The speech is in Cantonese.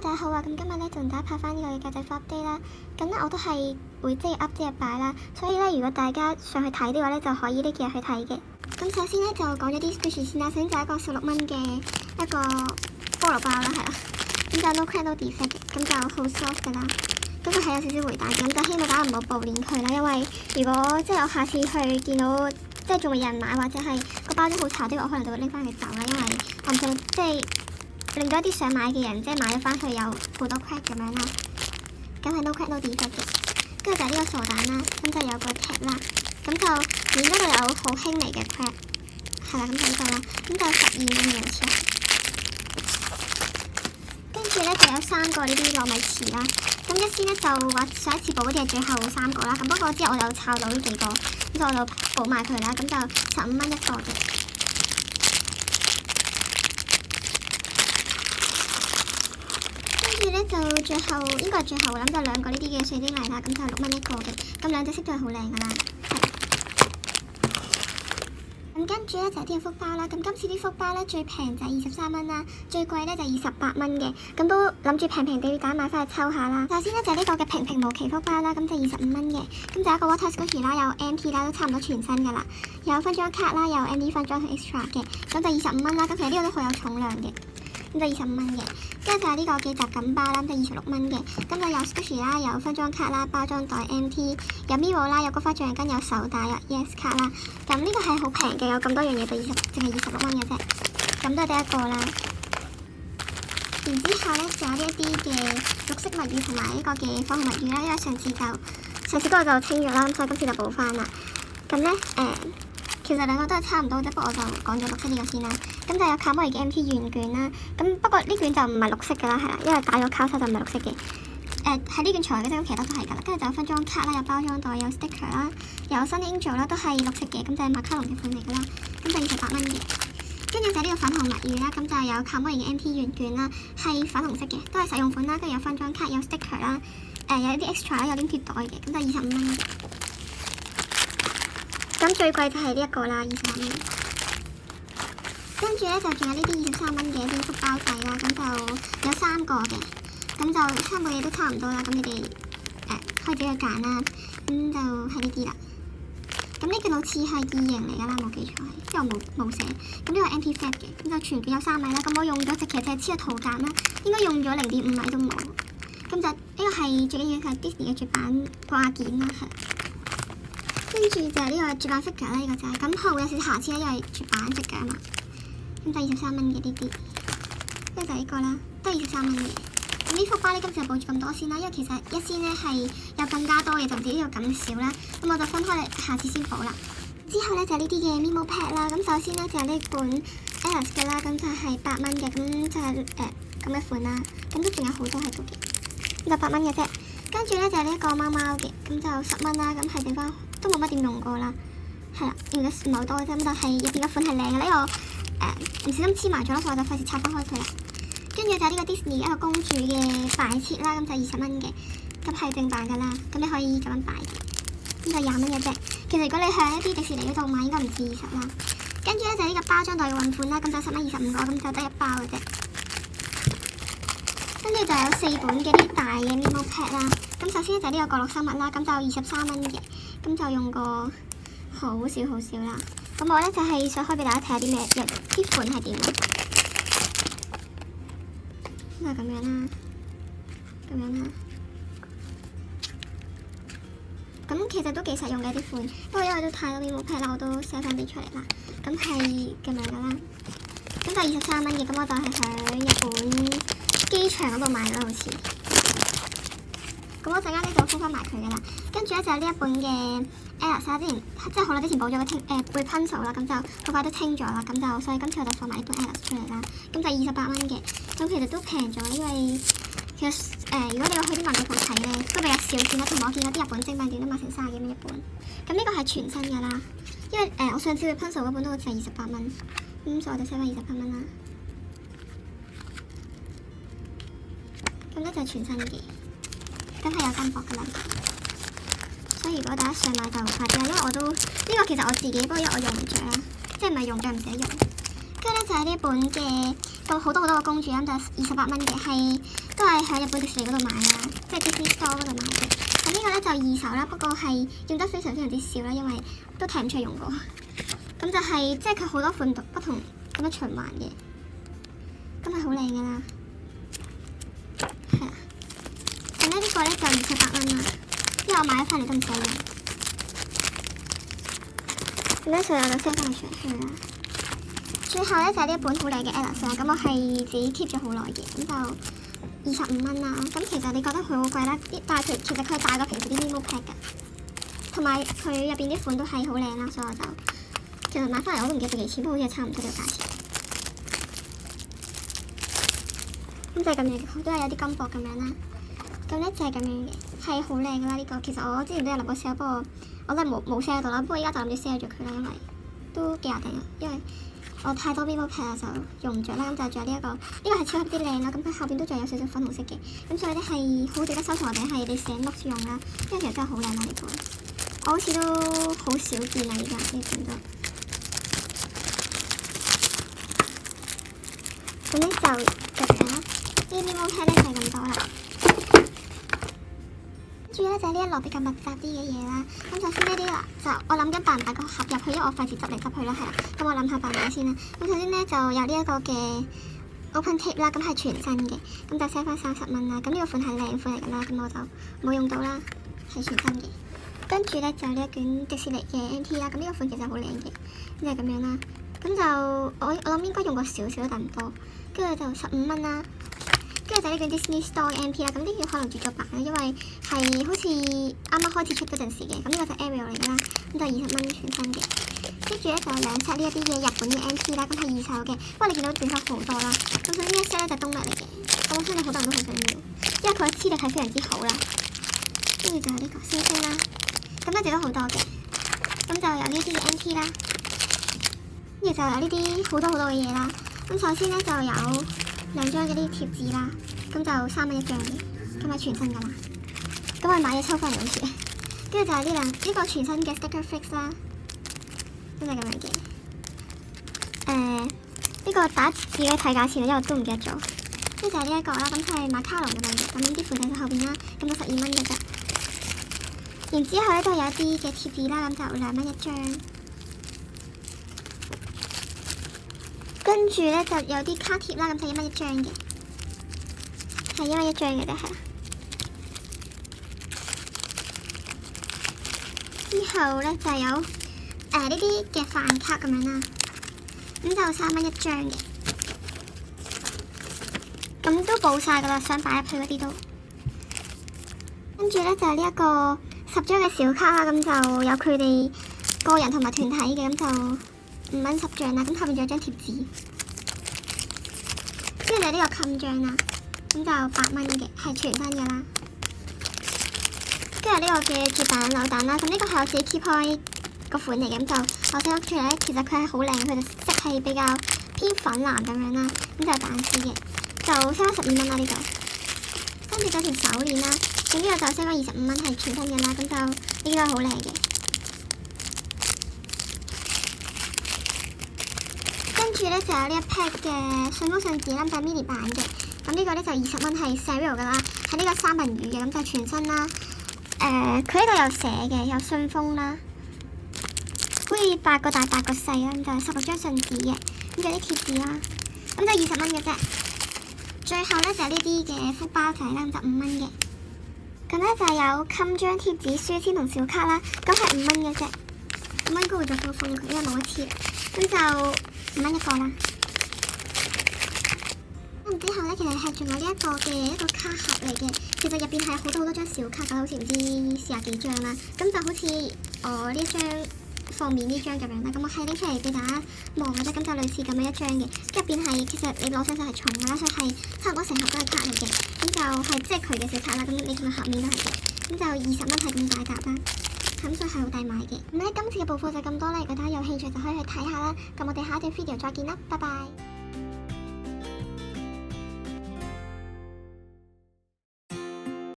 Hello 大家好啊！咁今日咧同大家拍翻呢個嘅格仔 update 啦。咁咧我都係會即日 up 即日擺啦，所以咧如果大家上去睇嘅話咧，就可以呢幾日去睇嘅。咁首先咧就講咗啲 squishy 先啦，首先就係一個16蚊嘅一個菠蘿包啦，係啦。咁就 no crack no defect 嘅，咁就好 soft 噶啦。咁佢係有少少回彈嘅，咁就希望大家唔好暴殄佢啦，因為如果即係我下次去見到即係仲未有人買或者係個包裝好差啲，我可能就會拎翻佢走啦，因為我唔想即係令到一啲想買嘅人即係買咗翻去有好多 crack 咁樣啦。咁係 no crack no defect 嘅，跟住就係呢個傻蛋啦，咁就有個 tag 啦，咁就面嗰度有好輕微嘅 crack， 係啦，咁就呢個啦，咁就12蚊嘅好似係。跟住咧就有3個呢啲糯米糍啦，咁一先咧就話上一次補嗰啲係最後3個啦，咁不過之後我就抄到呢幾個，咁就我就補埋佢啦，咁就15蚊一個嘅。跟住咧就最後應該係最後諗就2個呢啲嘅水晶泥啦，咁就6蚊一個嘅，咁2隻色都係好靚噶啦。咁跟住咧就係啲福包啦，咁今次啲福包咧最平就係23蚊啦，最貴咧就28蚊嘅，咁都諗住平平地大家買翻去抽下啦。首先咧就係呢個嘅平平無奇福包啦，咁就25蚊嘅，咁就一個 water squishy 啦，有 MT 啦，都差唔多全新噶啦，有分裝卡啦，有 MD 分裝同 extra 嘅，咁就25蚊啦，咁其實呢個都好有重量嘅，咁就25蚊嘅。跟住就係呢個嘅雜錦包啦，咁就26蚊嘅，咁就有 squishy 啦，有分裝卡啦，包裝袋 MT， 有 mirror 啦，有菊花橡筋，有手帶，有 yes 卡啦。咁呢個係好平嘅，有咁多樣嘢就淨係26蚊嘅啫，咁都係得一個啦。然之後咧就有呢一啲嘅綠色墨魚同埋呢個嘅火紅墨魚啦，因為上次嗰個就清咗啦，咁所以今次就補翻啦。咁咧其實兩個都係差唔多啫，不過我就講咗綠色呢個先啦。咁就有卡魔兒嘅 MT 圓卷啦，咁不過呢卷就唔係綠色㗎啦，係啦，因為打咗交叉就唔係綠色嘅。喺呢卷除嘅啫，咁其他都係㗎啦。跟住就有分裝卡啦，有包裝袋，有 sticker 啦，有新 Angel 啦，都係綠色嘅，咁就係馬卡龍嘅款嚟㗎啦。咁就28蚊嘅。跟住就係呢個粉紅墨魚啦，咁就有卡魔兒嘅 MT 圓卷啦，係粉紅色嘅，都係實用款啦。跟住有分裝卡，有 sticker 啦，有啲 extra 啦，有啲貼袋嘅，咁就25蚊嘅。咁最貴就係呢一個啦，28蚊。跟住咧就仲有呢啲23蚊嘅一啲福包仔啦，咁就有3個嘅，咁就3個嘢都差唔多啦。咁你哋可以自己去揀啦。咁就係呢啲啦。咁呢件好似係異形嚟㗎啦，冇記錯係，因為我冇寫。咁呢個 MT Fat 嘅，咁就全卷有3米啦。咁我用咗其實係黐咗圖鑑啦，應該用咗0.5米都冇。咁就呢個係最緊要係 Disney 嘅絕版掛件啦，係。跟住就係呢個絕版 figure 啦，呢個就係咁可能會有少少瑕疵啦，因為絕版 figure 啊嘛。咁就23蚊嘅呢啲，跟住就呢個啦，都係23蚊嘅。咁呢幅包咧今次就補住咁多先啦，因為其實一先咧係有更加多嘅，就唔止呢個咁少啦。咁我就分開嚟，下次先補啦。之後咧就係呢啲嘅 Memo Pad 啦，咁首先咧就係呢本 Alice 嘅啦，咁就係8蚊嘅，咁就係咁嘅款啦。咁都仲有好多喺度嘅，就8蚊嘅啫。跟住咧就係呢一個貓貓嘅，咁就10蚊啦，咁係剩翻都冇乜點用過啦，係啦，用得唔係好多啫，咁但係入邊嘅款係靚嘅，呢個唔小心黐埋咗啦，所以我就費事拆翻開佢啦。跟住就係呢個 Disney 一個公主嘅擺設啦，咁就20蚊嘅，咁係正版噶啦，咁你可以咁樣擺嘅，咁就20蚊嘅啫。其實如果你喺一啲迪士尼嗰度買，應該唔止20啦。跟住咧就係呢個包裝袋嘅運款啦，咁就10蚊25個，咁就得1包嘅啫。跟住就有4本嘅啲大嘅 Memo Pad 啦，咁首先咧就係呢個角落生物啦，咁就23蚊嘅，咁就用過好少啦。咁我咧就係想開俾大家睇下啲咩嘢，啲款係點啦。就係咁樣啦，咁樣啦。咁其實都幾實用嘅啲款，不過因為都太多 Memo Pad 啦，我都寫翻啲出嚟啦。咁係咁樣噶啦，咁就23蚊嘅，咁我就係喺日本機場嗰度買啦，好似。咁我陣間咧就封翻埋佢噶啦。跟住咧就係呢一本嘅 Alice 之前即係好耐之前補咗個背 pencil 啦，咁就好快都清咗啦，咁就所以今次我就放埋呢本 Alice 出嚟啦。咁就28蚊嘅，咁其實都平咗，因為其實如果你要去啲文具鋪睇咧，都比較少見啦。同埋我見到啲日本精品店都賣成30幾蚊一本。咁呢個係全新噶啦，因為我上次嘅 pencil 嗰本都好似係28蚊，咁所以我就寫翻28蚊啦。咁咧就係全新嘅。咁係有金箔噶啦，所以如果大家想買就快啲啦，因為我都呢個其實我自己，不過因為我用唔着啦，即係唔係用着唔捨得用。跟住咧就係呢本嘅好多個公主咁就28蚊嘅，係都係係喺日本迪士尼嗰度買啦，即係 Disney Store 嗰度買嘅。咁呢個咧就二手啦，不過係用得非常之少啦，因為都睇唔出用過。咁就係即係佢好多款不同咁樣循環嘅，咁係好靚噶啦。係啊，咁咧呢個咧就28蚊啦，因為我買咗翻嚟都唔使用。咁咧所以我就 set 翻佢出去啦。最後咧就係呢一本好靚嘅 Alice 啦，咁我係自己 keep 咗好耐嘅，咁就25蚊啦。咁其實你覺得佢好貴啦，但係其實佢係大過平時啲 Mimo Pack 㗎，同埋佢入邊啲款都係好靚啦，所以我就其實買翻嚟我都唔記得幾錢，不過好似係差唔多呢個價錢。咁就係咁樣，都係有啲金箔咁樣啦。咁咧就係咁樣嘅，係好靚㗎啦呢個。其實我之前都有諗過 sell， 不過我都係冇 sell 到啦。不過依家就諗住 sell 咗佢啦，因為都幾廿定啊，因為我太多 Mimo Pack 就用唔着啦。咁就仲有呢一個係超級啲靚啦。咁佢後邊都仲有少少粉紅色嘅，咁所以咧係好值得收藏或者係你寫 note 用啦。因為其實真係好靚啦呢個，我好似都好少見啦而家呢款都。咁咧就咁樣啦，啲 Mimo Pack 咧就係咁多啦。跟住咧就係呢一摞比較密集啲嘅嘢啦。咁首先呢啲啦，就我諗緊擺唔擺個盒入去，因為我費事執嚟執去啦，係啦。咁我諗下擺埋先啦。咁首先咧就有呢一個嘅 Open Tape 啦，咁係全新嘅，咁就 set 翻30蚊啦。咁呢個款係靚款嚟㗎啦，咁我就冇用到啦，係全新嘅。跟住咧就呢一卷迪士尼嘅 NT 啦，咁呢個款其實好靚嘅，咁就係咁樣啦。咁就我諗應該用過少少，但唔多。跟住就15蚊啦。跟住就呢卷 Disney Store 嘅 MP 啦，咁呢件可能絕咗版啦，因為係好似啱啱開始出嗰陣時嘅。咁呢個就 Ariel 嚟㗎啦，咁就20蚊全新嘅。跟住咧就有2 set 呢一啲嘅日本嘅 MP 啦，咁係二手嘅。不過你見到短盒好多啦。咁所以呢一 set 咧就東密嚟嘅，我相信好多人都好想要，因為佢嘅黐力係非常之好啦。跟住就係呢個星星啦，咁咧值得好多嘅。咁就有呢啲嘅 MP 啦，跟住就有呢啲好多嘅嘢啦。咁首先咧就有2張嗰啲貼紙啦，咁就3蚊1張嘅，咁係全新㗎啦。咁我買嘢抽翻嚟好似，跟住就係呢個全新嘅 Sticker Fix 啦，真係咁樣嘅。呢個打字咧睇價錢，因為我都唔記得咗。跟住就係呢一個啦，咁係馬卡龍咁樣嘅，咁啲款就喺後邊啦，咁就12蚊嘅啫。然之後咧都有一啲嘅貼紙啦，咁就2蚊1張。跟住咧就有啲卡貼啦，咁就1蚊1張嘅，係1蚊1張嘅啫，係啦。之後咧就有呢啲嘅飯卡咁樣啦，咁就3蚊1張嘅，咁都補晒噶啦，想擺入去嗰啲都。跟住咧就係呢一個10張嘅小卡啦，咁就有佢哋個人同埋團體嘅，咁就5蚊10張啦，咁後面仲有張貼紙。跟住就呢個襟章啦，咁就8蚊嘅，係全新嘅啦。跟住呢個嘅絕版扭蛋啦，咁呢個係我自己 keep 開個款嚟嘅，咁就我寫咗出嚟咧，其實佢係好靚，佢就色係比較偏粉藍咁樣啦，咁就係蛋絲嘅，就收翻12蚊啦呢個。跟住就條手鏈啦，咁呢個就收翻25蚊，係全新嘅啦，咁就呢個係好靚嘅。跟住咧就有呢一 pack 嘅順豐信紙啦，就係 mini 版嘅。咁呢個咧就20蚊，係 Ariel 噶啦，係呢個三文魚嘅，咁就全新啦。佢呢度有寫嘅，有信封啦，好似8個大8個細啦，咁就16張信紙嘅，咁就有啲貼紙啦，咁就20蚊嘅啫。最後咧就係呢啲嘅福包仔啦，咁就5蚊嘅。咁咧就有襟章貼紙、書籤同小卡啦，咁係5蚊嘅啫。5蚊應該會再封封佢，因為冇一次，咁就5蚊一個啦。咁之後咧，其實係仲有呢一個嘅一個卡盒嚟嘅，其實入邊係好多張小卡㗎，好似唔知40幾張啦。咁就好似我呢張封面呢張咁樣啦。咁我係拎出嚟俾大家望嘅啫，咁就類似咁樣一張嘅。入邊係其實你攞上手係重㗎啦，所以係差唔多成盒都係卡嚟嘅。咁就係即係佢嘅小卡啦。咁你見到盒面都係嘅。咁就20蚊係咁大沓啦。咁所以係好抵買嘅。咁咧今次嘅補貨就咁多啦，如果大家有興趣就可以去睇下啦。咁我哋下一段 video 再見啦，拜拜。